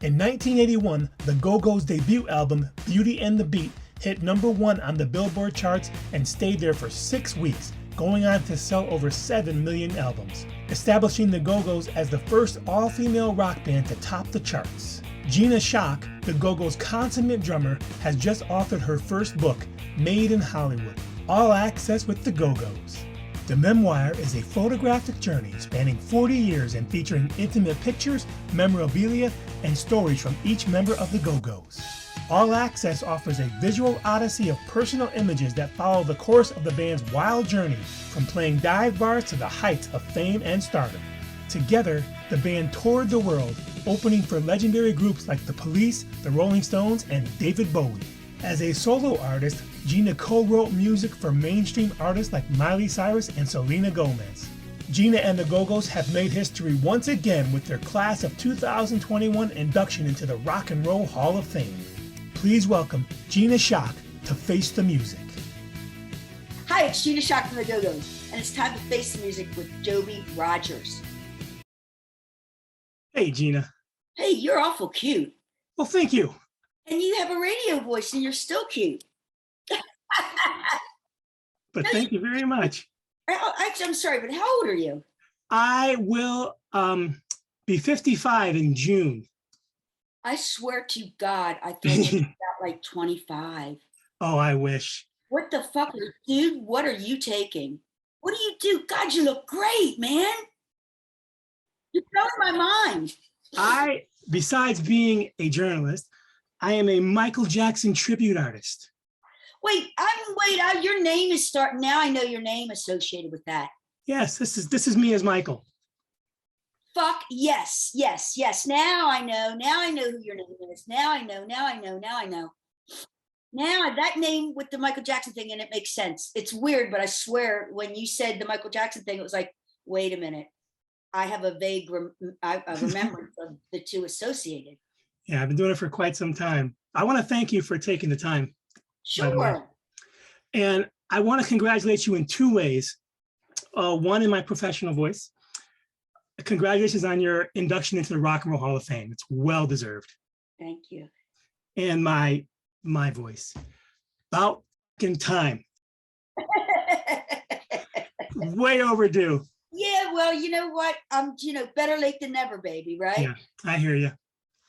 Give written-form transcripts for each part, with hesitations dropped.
In 1981, the Go-Go's debut album, Beauty and the Beat, hit #1 on the Billboard charts and stayed there for 6 weeks, going on to sell over 7 million albums, establishing the Go-Go's as the first all-female rock band to top the charts. Gina Schock, the Go-Go's consummate drummer, has just authored her first book, Made in Hollywood, All Access with the Go-Go's. The memoir is a photographic journey spanning 40 years and featuring intimate pictures, memorabilia, and stories from each member of the Go-Go's. All Access offers a visual odyssey of personal images that follow the course of the band's wild journey from playing dive bars to the heights of fame and stardom. Together, the band toured the world, opening for legendary groups like The Police, The Rolling Stones, and David Bowie. As a solo artist, Gina co-wrote music for mainstream artists like Miley Cyrus and Selena Gomez. Gina and the Go-Go's have made history once again with their class of 2021 induction into the Rock and Roll Hall of Fame. Please welcome Gina Schock to Face the Music. Hi, it's Gina Schock from the Go-Go's, and it's time to face the music with Joby Rogers. Hey, Gina. Hey, you're awful cute. Well, thank you. And you have a radio voice, and you're still cute. But thank you very much. I'm sorry, but how old are you? I will be 55 in June. I swear to God, I thought you were about like 25. Oh, I wish. What the fuck, dude? What are you taking? What do you do? God, you look great, man. You're blowing my mind. Besides being a journalist, I am a Michael Jackson tribute artist. Wait, your name is starting now. I know your name associated with that. Yes, this is me as Michael. Fuck yes. Now I know who your name is. Now I know. Now that name with the Michael Jackson thing, and it makes sense. It's weird, but I swear when you said the Michael Jackson thing, it was like, wait a minute. I have a vague remembrance of the two associated. Yeah, I've been doing it for quite some time. I want to thank you for taking the time. Sure. And I want to congratulate you in 2 ways. One, in my professional voice. Congratulations on your induction into the Rock and Roll Hall of Fame. It's well deserved. Thank you. And my voice. About in time. Way overdue. Yeah, well, you know what? Better late than never, baby, right? Yeah, I hear you.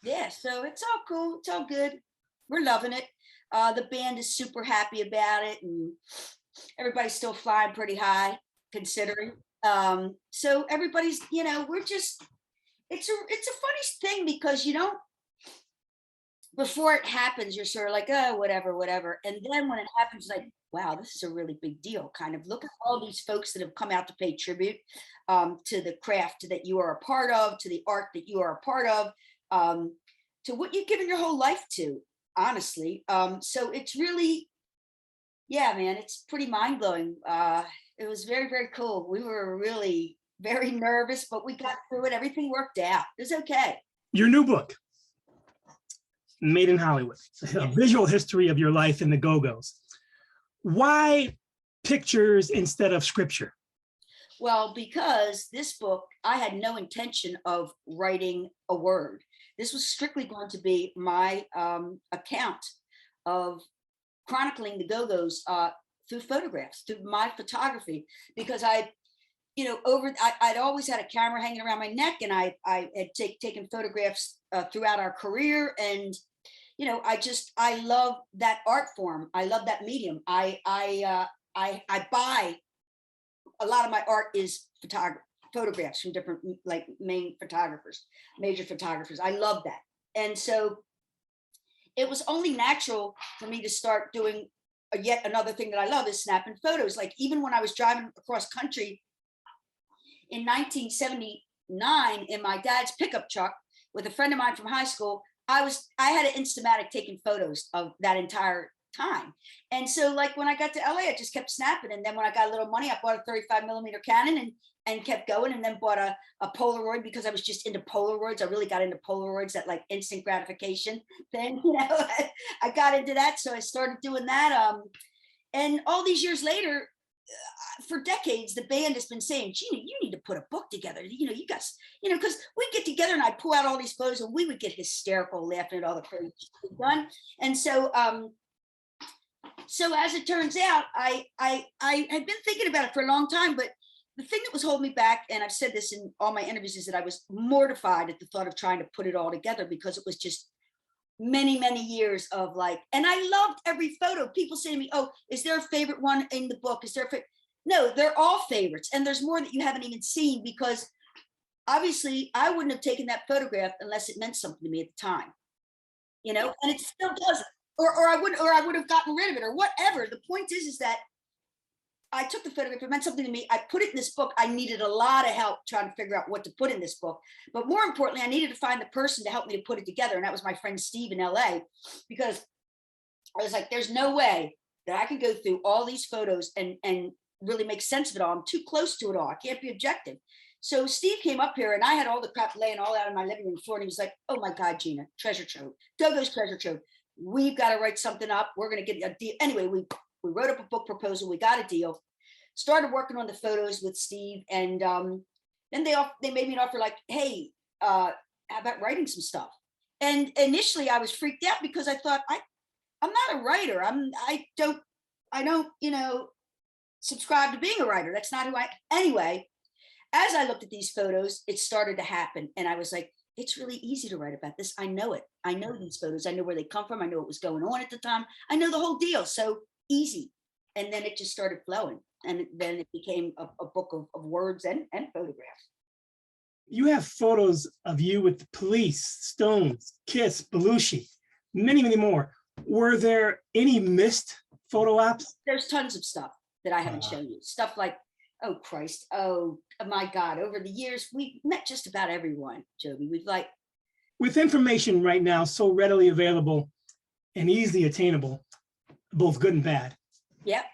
Yeah, so it's all cool. It's all good. We're loving it. The band is super happy about it, and everybody's still flying pretty high, considering. So everybody's, we're just, it's a funny thing because, before it happens, you're sort of like, oh, whatever. And then when it happens, like, wow, this is a really big deal. Kind of look at all these folks that have come out to pay tribute to the craft that you are a part of, to the art that you are a part of, to what you've given your whole life to, honestly. So it's really, yeah, man, it's pretty mind blowing. It was very, very cool. We were really very nervous, but we got through it. Everything worked out. It was okay. Your new book, Made in Hollywood, a visual history of your life in the Go-Go's. Why pictures instead of scripture? Well, because this book, I had no intention of writing a word. This was strictly going to be my account of chronicling the Go-Go's through photographs, through my photography, because I'd always had a camera hanging around my neck, and I had taken photographs throughout our career, and I love that art form. I love that medium. I buy a lot of my art is photographs from different major photographers. I love that, and so it was only natural for me to start doing yet another thing that I love is snapping photos. Like even when I was driving across country in 1979 in my dad's pickup truck with a friend of mine from high school, I had an Instamatic taking photos of that entire time. And so like when I got to LA, I just kept snapping. And then when I got a little money, I bought a 35mm Canon and kept going, and then bought a Polaroid because I was just into Polaroids. I really got into Polaroids, that like instant gratification thing, I got into that. So I started doing that. And all these years later, for decades, the band has been saying, Gina, you need to put a book together. You guys, because we get together and I'd pull out all these photos and we would get hysterical laughing at all the crazy stuff we've done. And so, so as it turns out, I had been thinking about it for a long time, but the thing that was holding me back, and I've said this in all my interviews, is that I was mortified at the thought of trying to put it all together, because it was just many, many years of like, and I loved every photo. People say to me, oh, is there a favorite one in the book? Is there a favorite? No, they're all favorites. And there's more that you haven't even seen, because obviously I wouldn't have taken that photograph unless it meant something to me at the time, and it still doesn't, or I would have gotten rid of it or whatever. The point is that I took the photograph, it meant something to me. I put it in this book. I needed a lot of help trying to figure out what to put in this book. But more importantly, I needed to find the person to help me to put it together. And that was my friend Steve in LA, because I was like, there's no way that I can go through all these photos and really make sense of it all. I'm too close to it all. I can't be objective. So Steve came up here and I had all the crap laying all out on my living room floor. And he was like, oh my God, Gina, treasure trove, GoGo's treasure trove. We've got to write something up. We're going to get a deal. Anyway, we wrote up a book proposal. We got a deal, started working on the photos with Steve. And then they made me an offer like, hey, how about writing some stuff? And initially I was freaked out because I thought, I'm not a writer. I don't, subscribe to being a writer. That's not who anyway, as I looked at these photos, it started to happen. And I was like, it's really easy to write about this. I know it. I know these photos. I know where they come from. I know what was going on at the time. I know the whole deal. So easy. And then it just started flowing. And then it became a book of words and photographs. You have photos of you with the Police, Stones, Kiss, Belushi, many, many more. Were there any missed photo ops? There's tons of stuff that I haven't shown you. Stuff like, oh Christ, oh my God, over the years, we've met just about everyone, Joby. We've like. With information right now so readily available and easily attainable, both good and bad. Yep.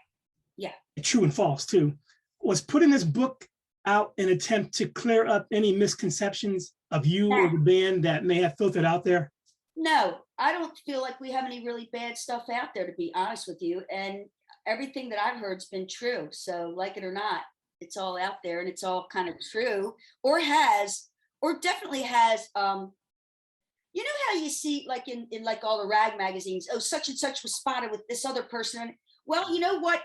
Yeah. True and false too. Was putting this book out an attempt to clear up any misconceptions of you or the band that may have filtered out there? No, I don't feel like we have any really bad stuff out there, to be honest with you. And everything that I've heard's been true. So like it or not, it's all out there and it's all kind of true, or definitely has, you know how you see like in like all the rag magazines, oh, such and such was spotted with this other person. Well, you know what?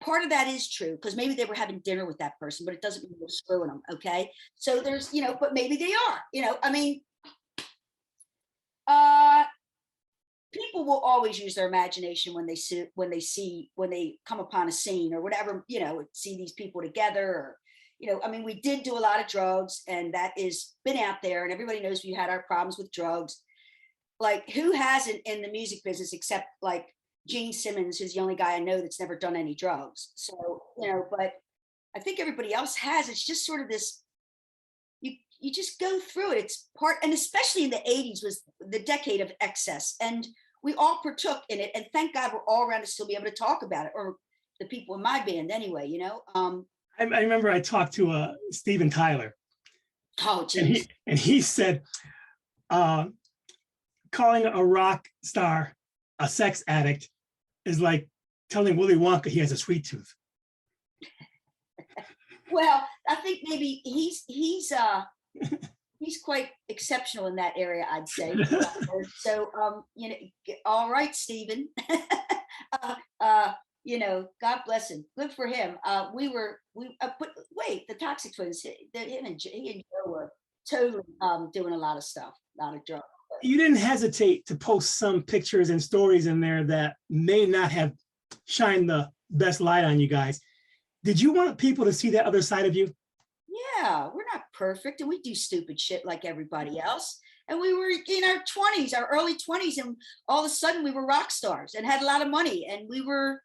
Part of that is true, because maybe they were having dinner with that person, but it doesn't mean they're screwing them. Okay. So there's, but maybe they are, I mean, people will always use their imagination when they come upon a scene or whatever, see these people together, or, I mean, we did do a lot of drugs, and that is been out there, and everybody knows we had our problems with drugs. Like, who hasn't in the music business except like Gene Simmons, who's the only guy I know that's never done any drugs. So, but I think everybody else has. It's just sort of this, you just go through it. It's part, and especially in the 80s was the decade of excess, and we all partook in it. And thank God we're all around to still be able to talk about it, or the people in my band anyway, I remember I talked to Steven Tyler. Oh, geez. And he said, calling a rock star a sex addict is like telling Willy Wonka he has a sweet tooth. Well, I think maybe he's quite exceptional in that area, I'd say. So, all right, Stephen. God bless him. Good for him. But wait, the Toxic Twins, he and Joe were totally doing a lot of stuff, a lot of drugs. You didn't hesitate to post some pictures and stories in there that may not have shined the best light on you guys. Did you want people to see that other side of you? Yeah, we're not perfect, and we do stupid shit like everybody else. And we were in our 20s, our early 20s, and all of a sudden we were rock stars and had a lot of money, and we were,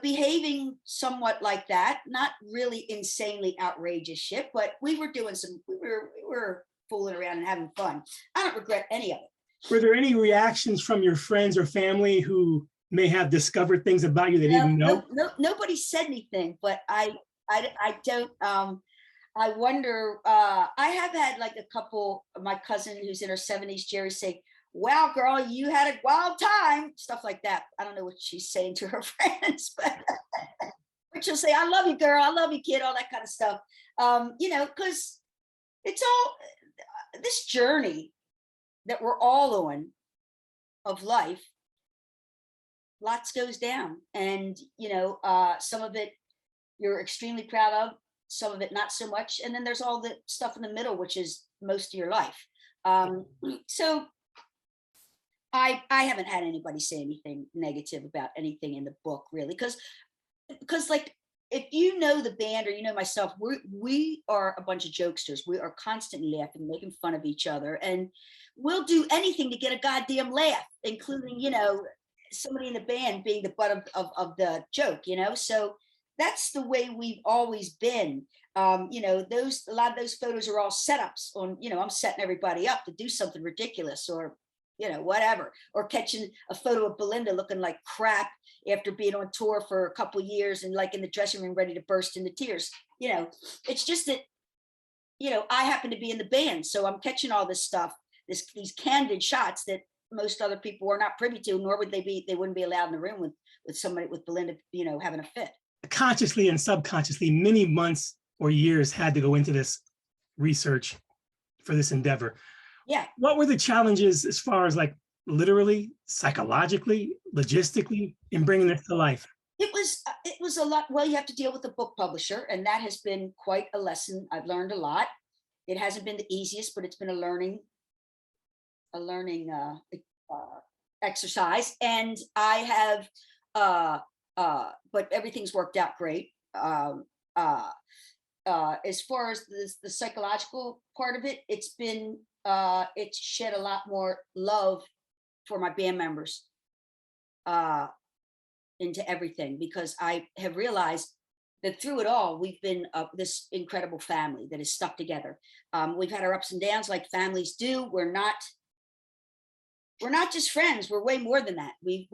behaving somewhat like that. Not really insanely outrageous shit, but we were doing we were fooling around and having fun. I don't regret any of it. Were there any reactions from your friends or family who may have discovered things about you they didn't know? No, nobody said anything, but I don't. I wonder. I have had like a couple. My cousin who's in her 70s, Jerry, say, "Wow, girl, you had a wild time." Stuff like that. I don't know what she's saying to her friends, but But she'll say, I love you, girl. I love you, kid, all that kind of stuff. You know, because it's all this journey that we're all on of life. Lots goes down. And, you know, some of it you're extremely proud of, some of it not so much. And then there's all the stuff in the middle, which is most of your life. So I haven't had anybody say anything negative about anything in the book, really, because like, if you know the band or you know myself, we are a bunch of jokesters. We are constantly laughing, making fun of each other, and we'll do anything to get a goddamn laugh, including, you know, somebody in the band being the butt of the joke, you know. So that's the way we've always been. You know, a lot of those photos are all setups on, you know, I'm setting everybody up to do something ridiculous, or, you know, whatever, or catching a photo of Belinda looking like crap after being on tour for a couple of years and like in the dressing room ready to burst into tears. You know, it's just that, you know, I happen to be in the band, so I'm catching all this stuff, these candid shots that most other people are not privy to, nor would they wouldn't be allowed in the room with somebody, with Belinda, you know, having a fit. Consciously and subconsciously, many months or years had to go into this research for this endeavor. Yeah. What were the challenges as far as like literally, psychologically, logistically in bringing this to life? It was a lot. Well, you have to deal with the book publisher, and that has been quite a lesson. I've learned a lot. It hasn't been the easiest, but it's been a learning exercise. And I have, but everything's worked out great. As far as the psychological part of it, it's shed a lot more love for my band members into everything, because I have realized that through it all, we've been this incredible family that is stuck together. We've had our ups and downs like families do. We're not just friends. We're way more than that. We've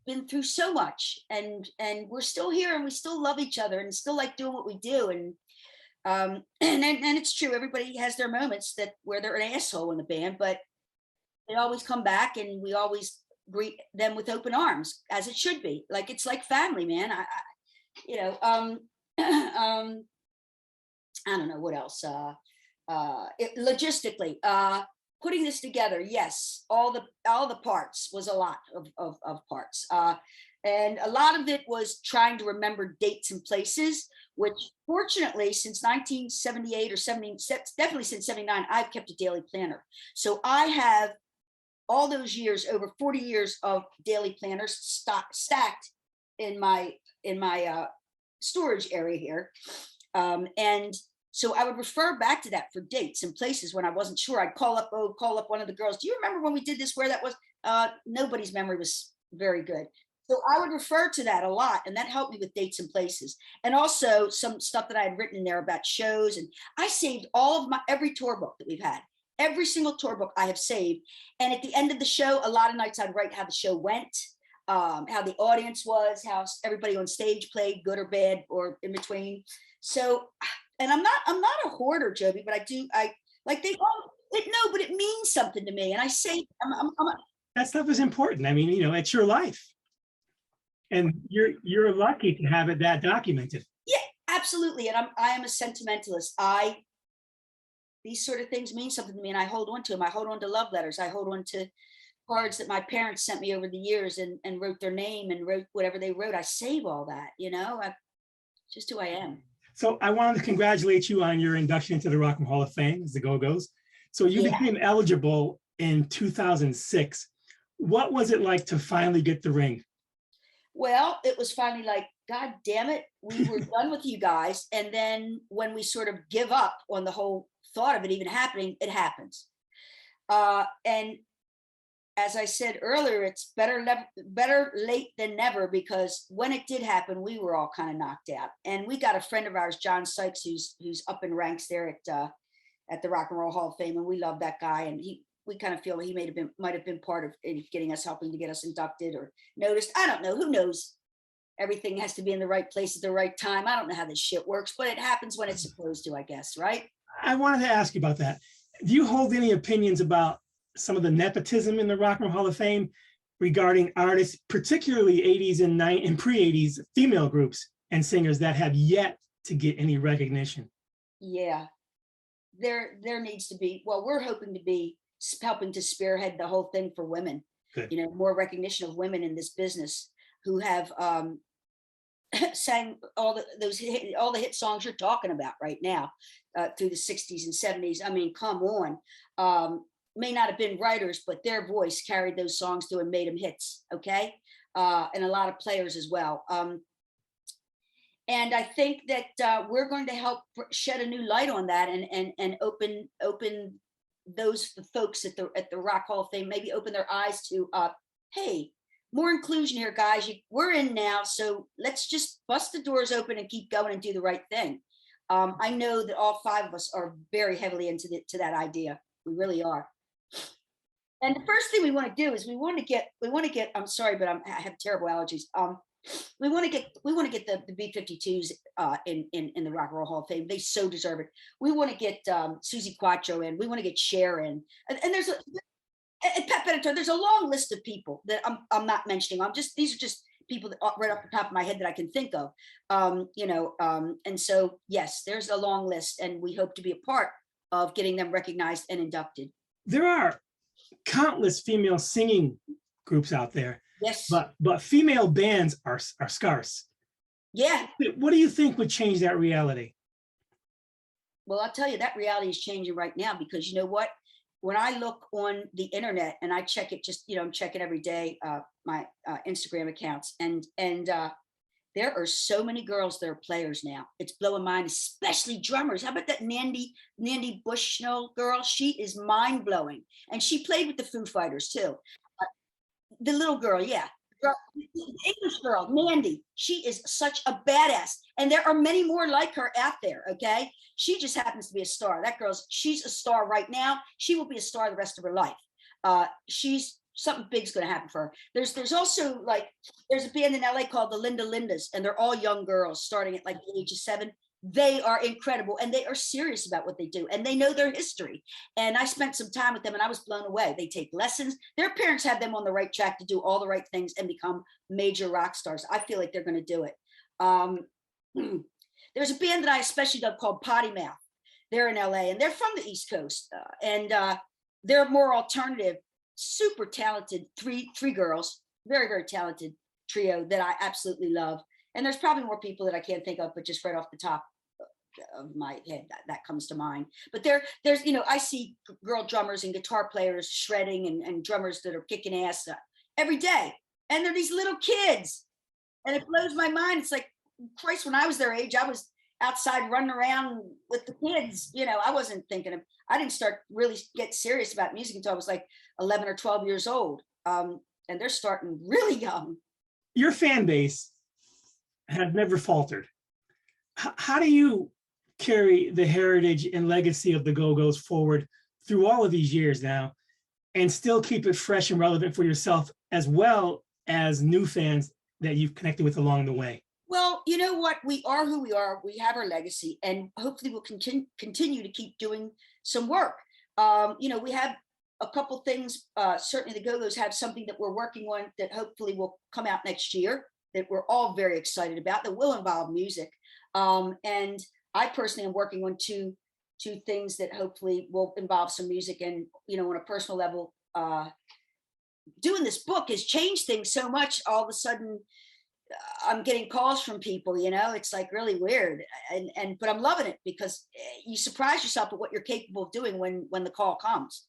been through so much, and we're still here, and we still love each other, and still like doing what we do. And it's true. Everybody has their moments where they're an asshole in the band, but they always come back, and we always greet them with open arms, as it should be. Like, it's like family, man. You know, I don't know what else. Logistically, putting this together, yes, all the parts was a lot of parts, and a lot of it was trying to remember dates and places, which fortunately since 1978 or 70, definitely since 79, I've kept a daily planner. So I have all those years, over 40 years of daily planners stacked in my storage area here, and so I would refer back to that for dates and places when I wasn't sure. I'd call up one of the girls. Do you remember when we did this, where that was? Nobody's memory was very good. So I would refer to that a lot, and that helped me with dates and places. And also some stuff that I had written there about shows. And I saved all of every tour book that we've had. Every single tour book I have saved. And at the end of the show, a lot of nights I'd write how the show went, how the audience was, how everybody on stage played, good or bad or in between. So, and I'm not a hoarder, Joby, but I like they all no, but it means something to me. And I say, that stuff is important. I mean, you know, it's your life, and you're lucky to have it that documented. Yeah, absolutely. And I am a sentimentalist. These sort of things mean something to me, and I hold on to them. I hold on to love letters. I hold on to cards that my parents sent me over the years, and wrote their name and wrote whatever they wrote. I save all that, you know. It's just who I am. So I wanted to congratulate you on your induction into the Rock and Roll Hall of Fame as the GoGo's. So you became eligible in 2006. What was it like to finally get the ring? Well, it was finally like, God damn it, we were done with you guys. And then when we sort of give up on the whole thought of it even happening, it happens. And as I said earlier, it's better late than never, because when it did happen, we were all kind of knocked out. And we got a friend of ours, John Sykes, who's up in ranks there at the Rock and Roll Hall of Fame, and we love that guy. And we kind of feel he might have been part of getting us, helping to get us inducted or noticed. I don't know. Who knows? Everything has to be in the right place at the right time. I don't know how this shit works, but it happens when it's supposed to, I guess, right? I wanted to ask you about that. Do you hold any opinions about some of the nepotism in the Rock and Roll Hall of Fame regarding artists, particularly 80s and pre-80s female groups and singers that have yet to get any recognition. Yeah, there needs to be, well, we're hoping to be helping to spearhead the whole thing for women. Good. You know, more recognition of women in this business who have sang all the hit songs you're talking about right now, through the 60s and 70s. I mean, come on. May not have been writers, but their voice carried those songs through and made them hits. Okay. And a lot of players as well. And I think that we're going to help shed a new light on that, and open those folks at the Rock Hall of Fame, maybe open their eyes to, hey, more inclusion here, guys. We're in now, so let's just bust the doors open and keep going and do the right thing. I know that all 5 of us are very heavily into that idea. We really are. And the first thing we want to do is we want to get. I'm sorry, but I have terrible allergies. We want to get the B-52s in the Rock and Roll Hall of Fame. They so deserve it. We want to get Susie Quattro in. We want to get Cher in. And there's Pat Benatar. There's a long list of people that I'm not mentioning. These are just people that right off the top of my head that I can think of. And so yes, there's a long list, and we hope to be a part of getting them recognized and inducted. There are countless female singing groups out there. Yes. But female bands are scarce. Yeah. What do you think would change that reality? Well, I'll tell you, that reality is changing right now, because you know what? When I look on the internet and I check it, I'm checking every day, my Instagram accounts, and there are so many girls that are players now. It's blowing my mind, especially drummers. How about that Nandy Bushnell girl? She is mind blowing, and she played with the Foo Fighters too. The little girl, yeah. The English girl, Mandy. She is such a badass. And there are many more like her out there, okay? She just happens to be a star. She's a star right now. She will be a star the rest of her life. Something big's gonna happen for her. There's also there's a band in LA called the Linda Lindas, and they're all young girls starting at like the age of 7. They are incredible, and they are serious about what they do, and they know their history. And I spent some time with them, and I was blown away. They take lessons. Their parents have them on the right track to do all the right things and become major rock stars. I feel like they're going to do it. There's a band that I especially love called Potty Mouth. They're in LA, and they're from the East Coast, and they're more alternative, super talented. Three girls, very, very talented trio that I absolutely love. And there's probably more people that I can't think of, but just right off the top of my head, that comes to mind. But there's, I see girl drummers and guitar players shredding, and drummers that are kicking ass every day. And they're these little kids. And it blows my mind. It's like, Christ, when I was their age, I was outside running around with the kids. I didn't start really get serious about music until I was like 11 or 12 years old. And they're starting really young. Your fan base have never faltered. How do you carry the heritage and legacy of the Go-Go's forward through all of these years now, and still keep it fresh and relevant for yourself, as well as new fans that you've connected with along the way? Well, you know what? We are who we are. We have our legacy, and hopefully we'll continue to keep doing some work. We have a couple things. Certainly the Go-Go's have something that we're working on that hopefully will come out next year, that we're all very excited about, that will involve music. And I personally am working on two things that hopefully will involve some music. And, on a personal level, doing this book has changed things so much. All of a sudden, I'm getting calls from people, it's like really weird. But I'm loving it, because you surprise yourself at what you're capable of doing when the call comes,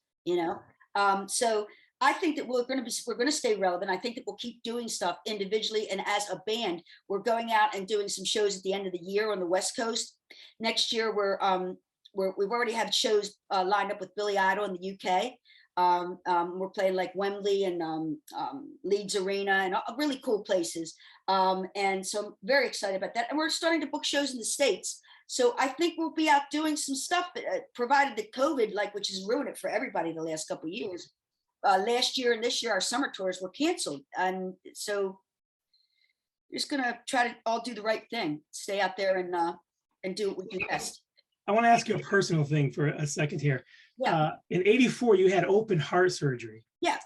So I think that we're going to stay relevant. I think that we'll keep doing stuff individually and as a band. We're going out and doing some shows at the end of the year on the West Coast. Next year, we've already had shows lined up with Billy Idol in the UK. We're playing like Wembley and Leeds Arena and really cool places. And so I'm very excited about that. And we're starting to book shows in the States. So I think we'll be out doing some stuff, provided that COVID, which has ruined it for everybody the last couple of years. Last year and this year, our summer tours were canceled. And so we're just going to try to all do the right thing, stay out there and do what we do best. I want to ask you a personal thing for a second here. Yeah. In '84, you had open heart surgery. Yeah.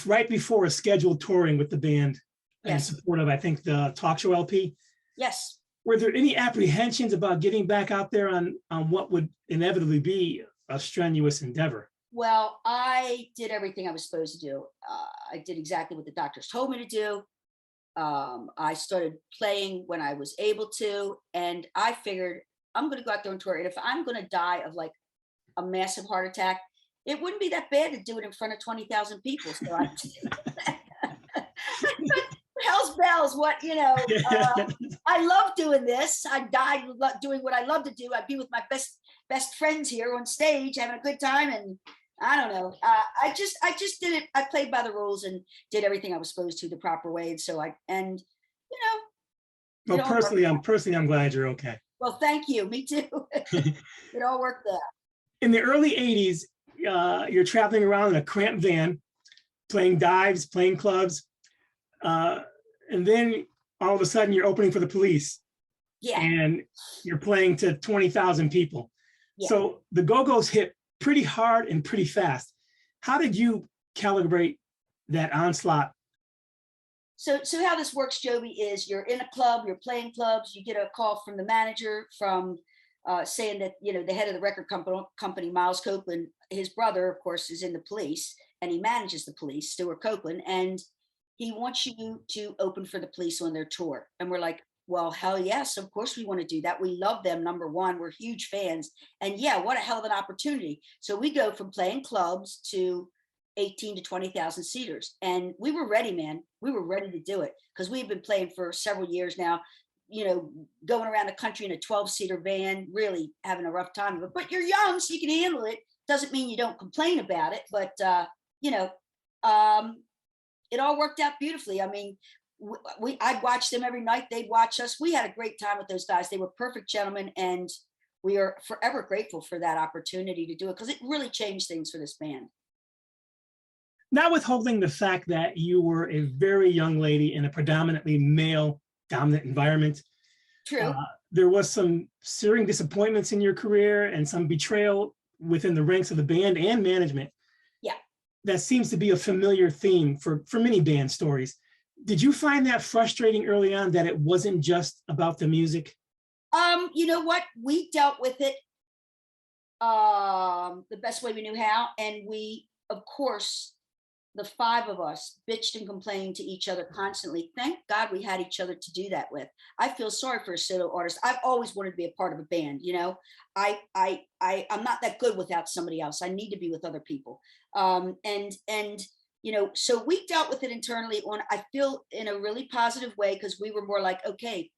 Right before a scheduled touring with the band, Yes. in support of, I think, the talk show LP. Yes. Were there any apprehensions about getting back out there on what would inevitably be a strenuous endeavor? Well, I did everything I was supposed to do. I did exactly what the doctors told me to do. I started playing when I was able to, and I figured I'm going to go out there and tour. And if I'm going to die of like a massive heart attack, it wouldn't be that bad to do it in front of 20,000 people. So hell's bells, what, I love doing this. I died doing what I love to do. I'd be with my best friends here on stage having a good time, and I don't know. I just did it. I played by the rules and did everything I was supposed to the proper way. And so Well, I'm glad you're okay. Well, thank you. Me too. It all worked out. In the early 80s, you're traveling around in a cramped van, playing dives, playing clubs. And then all of a sudden you're opening for the Police. Yeah. And you're playing to 20,000 people. Yeah. So the Go-Go's hit pretty hard and pretty fast. How did you calibrate that onslaught? So how this works, Joby, is you're in a club, you're playing clubs, you get a call from the manager from saying that, the head of the record company, Miles Copeland, his brother, of course, is in the Police, and he manages the Police, Stuart Copeland, and he wants you to open for the Police on their tour. And we're like, well, hell yes, of course we want to do that. We love them, number one, we're huge fans. And yeah, what a hell of an opportunity. So we go from playing clubs to 18 to 20,000 seaters. And we were ready, man. We were ready to do it because we've been playing for several years now, going around the country in a 12-seater van, really having a rough time. But you're young, so you can handle it. Doesn't mean you don't complain about it, but, it all worked out beautifully. I mean, I'd watch them every night. They'd watch us. We had a great time with those guys. They were perfect gentlemen, and we are forever grateful for that opportunity to do it because it really changed things for this band. Not withholding the fact that you were a very young lady in a predominantly male dominant environment. True. There was some searing disappointments in your career and some betrayal within the ranks of the band and management. Yeah. That seems to be a familiar theme for many band stories. Did you find that frustrating early on that it wasn't just about the music? You know what? We dealt with it the best way we knew how. And we, of course, the five of us bitched and complained to each other constantly. Thank God we had each other to do that with. I feel sorry for a solo artist. I've always wanted to be a part of a band. I'm not that good without somebody else. I need to be with other people. So we dealt with it internally I feel in a really positive way, because we were more like, okay,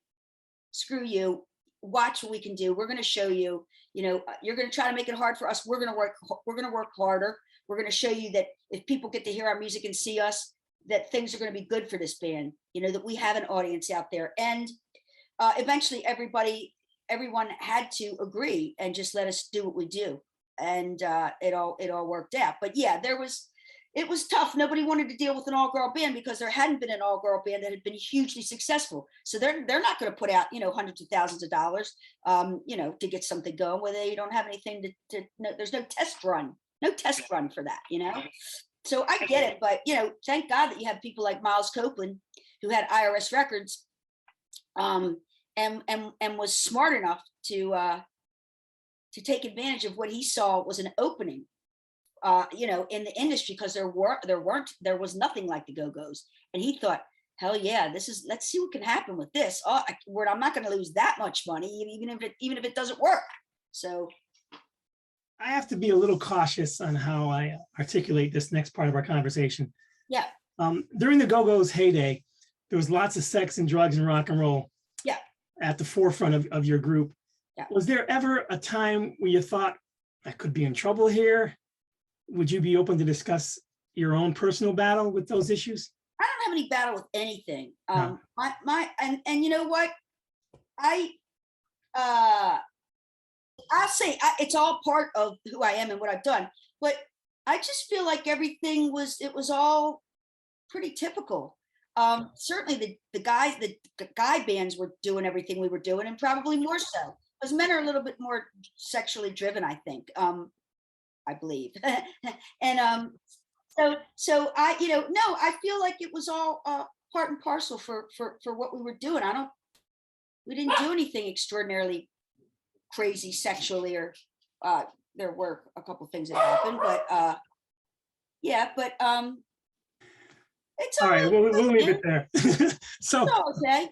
screw you, watch what we can do. We're going to show you, you're going to try to make it hard for us. We're going to work harder. We're going to show you that if people get to hear our music and see us, that things are going to be good for this band, that we have an audience out there. And eventually everyone had to agree and just let us do what we do. And it all worked out. But yeah, it was tough. Nobody wanted to deal with an all-girl band because there hadn't been an all-girl band that had been hugely successful. So they're not going to put out, hundreds of thousands of dollars, to get something going where they don't have anything there's no test run for that, So I get it, but thank God that you have people like Miles Copeland, who had IRS records, and was smart enough to take advantage of what he saw was an opening, in the industry, because there was nothing like the Go-Go's, and he thought, hell yeah, let's see what can happen with this. I'm not going to lose that much money, even if it doesn't work. So I have to be a little cautious on how I articulate this next part of our conversation. Yeah. During the Go-Go's heyday, there was lots of sex and drugs and rock and roll. Yeah. At the forefront of your group. Yeah. Was there ever a time where you thought, I could be in trouble here? Would you be open to discuss your own personal battle with those issues? I don't have any battle with anything. No. And you know what? I'll say it's all part of who I am and what I've done, but I just feel like everything was all pretty typical. Certainly the guy bands were doing everything we were doing, and probably more so, because men are a little bit more sexually driven, I think. I believe. And so I, no, I feel like it was all part and parcel for what we were doing. We didn't do anything extraordinarily crazy sexually, or there were a couple things that happened, but yeah, but it's All right, all we'll leave yeah, it there. So it's all okay.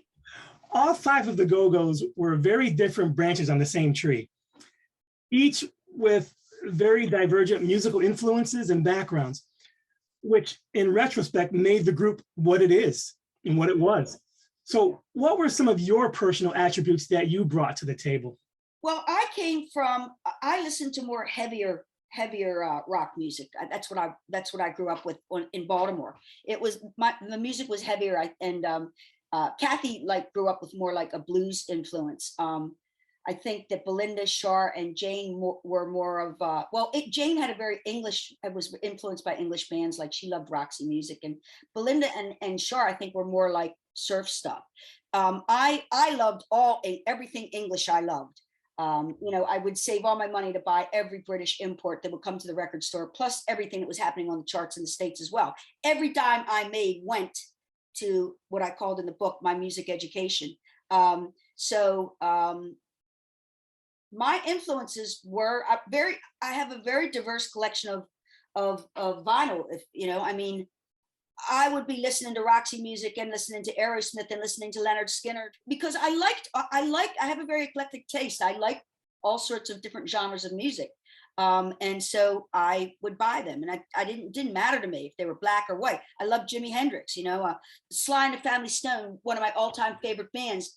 all five of the Go-Go's were very different branches on the same tree, each with very divergent musical influences and backgrounds, which in retrospect made the group what it is and what it was. So what were some of your personal attributes that you brought to the table? Well, I listened to more heavier rock music. That's what I grew up with in Baltimore. It was the music was heavier, and Kathy grew up with more like a blues influence. I think that Belinda, Shar, and Jane were more of Jane had a very English, was influenced by English bands, like she loved Roxy music, and Belinda and Shar, I think, were more like surf stuff. I loved everything English. I loved. I would save all my money to buy every British import that would come to the record store, plus everything that was happening on the charts in the States as well. Every dime I made went to what I called in the book my music education. My influences were I have a very diverse collection of vinyl. I would be listening to Roxy music and listening to Aerosmith and listening to Leonard Skinner, because I have a very eclectic taste. I like all sorts of different genres of music. And so I would buy them, and it didn't matter to me if they were black or white. I loved Jimi Hendrix, Sly and the Family Stone, one of my all-time favorite bands.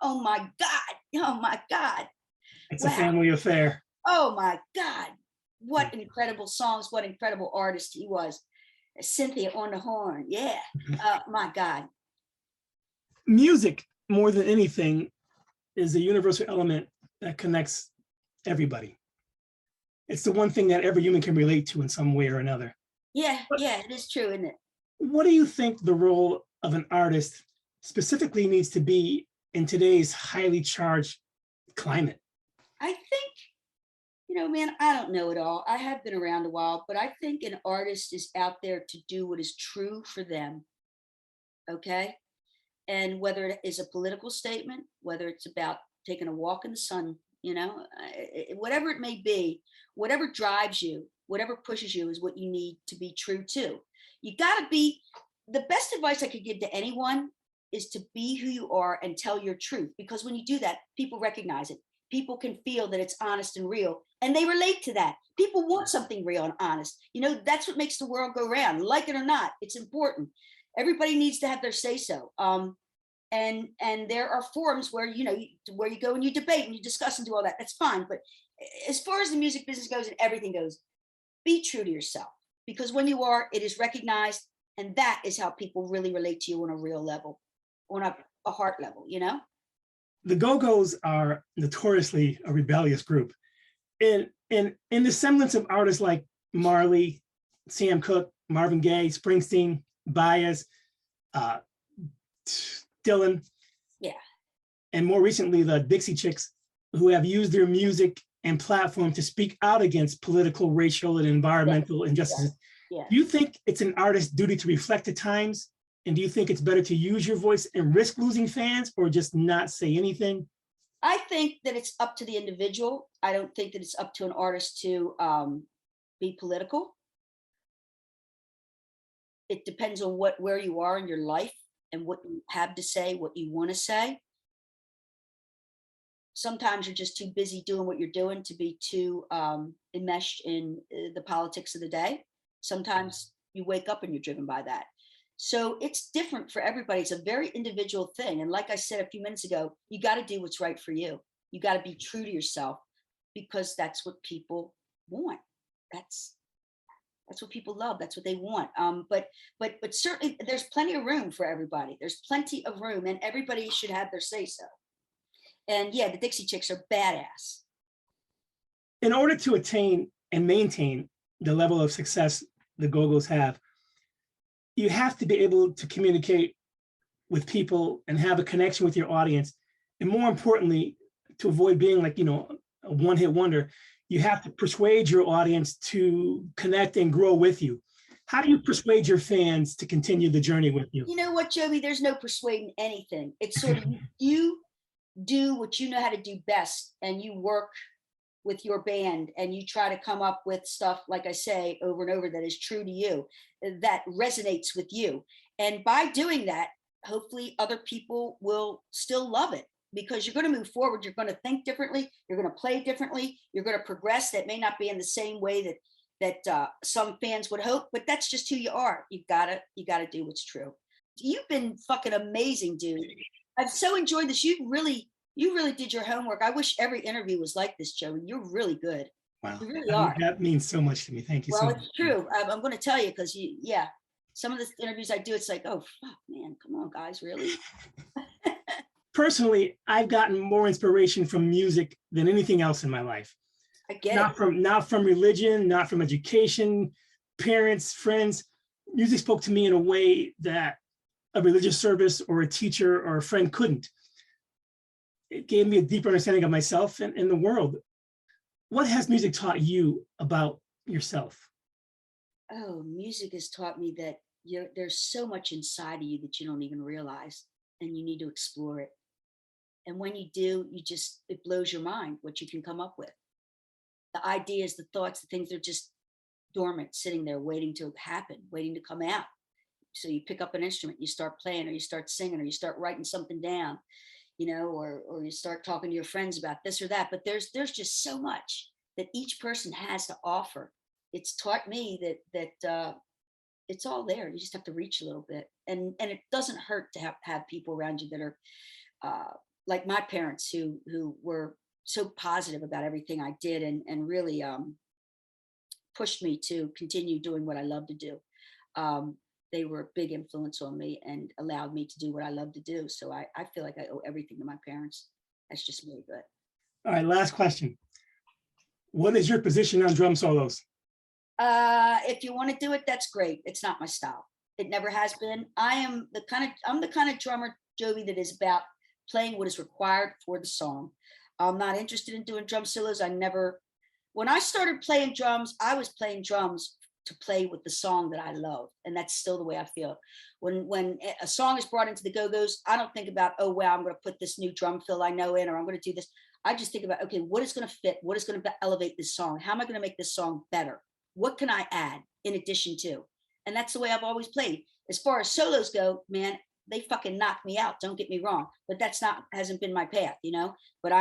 Oh my God. It's Wow. a family affair. Oh my God. What incredible songs, what incredible artist he was. Cynthia on the horn. Yeah. My God. Music, more than anything, is a universal element that connects everybody. It's the one thing that every human can relate to in some way or another. Yeah, it is true, isn't it? What do you think the role of an artist specifically needs to be in today's highly charged climate? I think, man, I don't know it all. I have been around a while, but I think an artist is out there to do what is true for them. Okay. And whether it is a political statement, whether it's about taking a walk in the sun, whatever it may be, whatever drives you, whatever pushes you is what you need to be true to. The best advice I could give to anyone is to be who you are and tell your truth, because when you do that, people recognize it. People can feel that it's honest and real, and they relate to that. People want something real and honest. That's what makes the world go round. Like it or not, it's important. Everybody needs to have their say so. And there are forums where where you go and you debate and you discuss and do all that. That's fine. But as far as the music business goes and everything goes, be true to yourself, because when you are, it is recognized, and that is how people really relate to you on a real level, on a heart level. The Go-Go's are notoriously a rebellious group. In the semblance of artists like Marley, Sam Cooke, Marvin Gaye, Springsteen, Baez, Dylan, yeah, and more recently the Dixie Chicks, who have used their music and platform to speak out against political, racial, and environmental injustices. Yeah. Do you think it's an artist's duty to reflect the times? And do you think it's better to use your voice and risk losing fans, or just not say anything? I think that it's up to the individual. I don't think that it's up to an artist to be political. It depends on where you are in your life and what you have to say, what you want to say. Sometimes you're just too busy doing what you're doing to be too enmeshed in the politics of the day. Sometimes you wake up and you're driven by that. So it's different for everybody. It's a very individual thing. And like I said a few minutes ago, you got to do what's right for you. You got to be true to yourself, because that's what people want. That's what people love. That's what they want. But certainly there's plenty of room for everybody. There's plenty of room, and everybody should have their say so. And yeah, the Dixie Chicks are badass. In order to attain and maintain the level of success the Go-Go's have, you have to be able to communicate with people and have a connection with your audience. And more importantly, to avoid being like, a one-hit wonder, you have to persuade your audience to connect and grow with you. How do you persuade your fans to continue the journey with you? You know what, Joby? There's no persuading anything. It's sort of you do what you know how to do best, and you work with your band and you try to come up with stuff, like I say over and over, that is true to you, that resonates with you. And by doing that, hopefully other people will still love it, because you're going to move forward. You're going to think differently. You're going to play differently. You're going to progress. That may not be in the same way that some fans would hope, but that's just who you are. You gotta do what's true. You've been fucking amazing, dude. I've so enjoyed this. You really did your homework. I wish every interview was like this, Joey. You're really good. Wow. You really are. That means so much to me. Thank you so Well, much. it's true. I'm going to tell you, because yeah, some of the interviews I do, it's like, oh, fuck, man, come on, guys, really? Personally, I've gotten more inspiration from music than anything else in my life. I get Not from religion, not from education, parents, friends. Music spoke to me in a way that a religious service or a teacher or a friend couldn't. It gave me a deeper understanding of myself and the world. What has music taught you about yourself? Oh, music has taught me that there's so much inside of you that you don't even realize, and you need to explore it. And when you do, it blows your mind what you can come up with. The ideas, the thoughts, the things, they're just dormant, sitting there waiting to happen, waiting to come out. So you pick up an instrument, you start playing, or you start singing, or you start writing something down, or you start talking to your friends about this or that. But there's just so much that each person has to offer. It's taught me that it's all there. You just have to reach a little bit, and it doesn't hurt to have people around you that are like my parents, who were so positive about everything I did, and really pushed me to continue doing what I love to do. They were a big influence on me and allowed me to do what I love to do. So I feel like I owe everything to my parents. That's just really good. All right, last question. What is your position on drum solos? If you want to do it, that's great. It's not my style. It never has been. I'm the kind of drummer, Joby, that is about playing what is required for the song. I'm not interested in doing drum solos. When I started playing drums, I was playing drums to play with the song that I love. And that's still the way I feel. When a song is brought into the Go-Go's, I don't think about, oh, wow, I'm going to put this new drum fill I know in, or I'm going to do this. I just think about, okay, what is going to fit? What is going to elevate this song? How am I going to make this song better? What can I add in addition to? And that's the way I've always played. As far as solos go, man, they fucking knock me out. Don't get me wrong, but hasn't been my path, But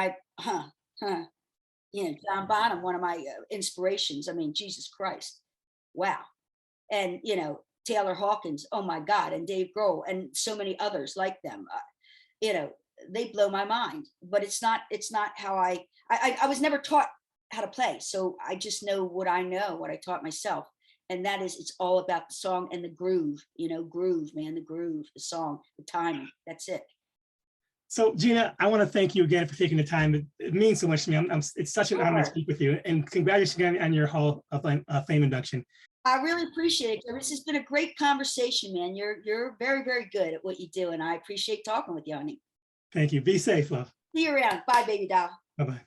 John Bonham, one of my inspirations. I mean, Jesus Christ, wow. And Taylor Hawkins, oh my God, and Dave Grohl, and so many others like them. They blow my mind. But it's not how I was never taught how to play, so I just know what I know, what I taught myself. And that is, it's all about the song and the groove, groove, man, the groove, the song, the timing. That's it. So Gina, I want to thank you again for taking the time. It means so much to me. It's such an honor to speak with you, and congratulations again on your Hall of Fame induction. I really appreciate it. This has been a great conversation, man. You're very, very good at what you do, and I appreciate talking with you, honey. Thank you. Be safe, love. See you around. Bye, baby doll. Bye-bye.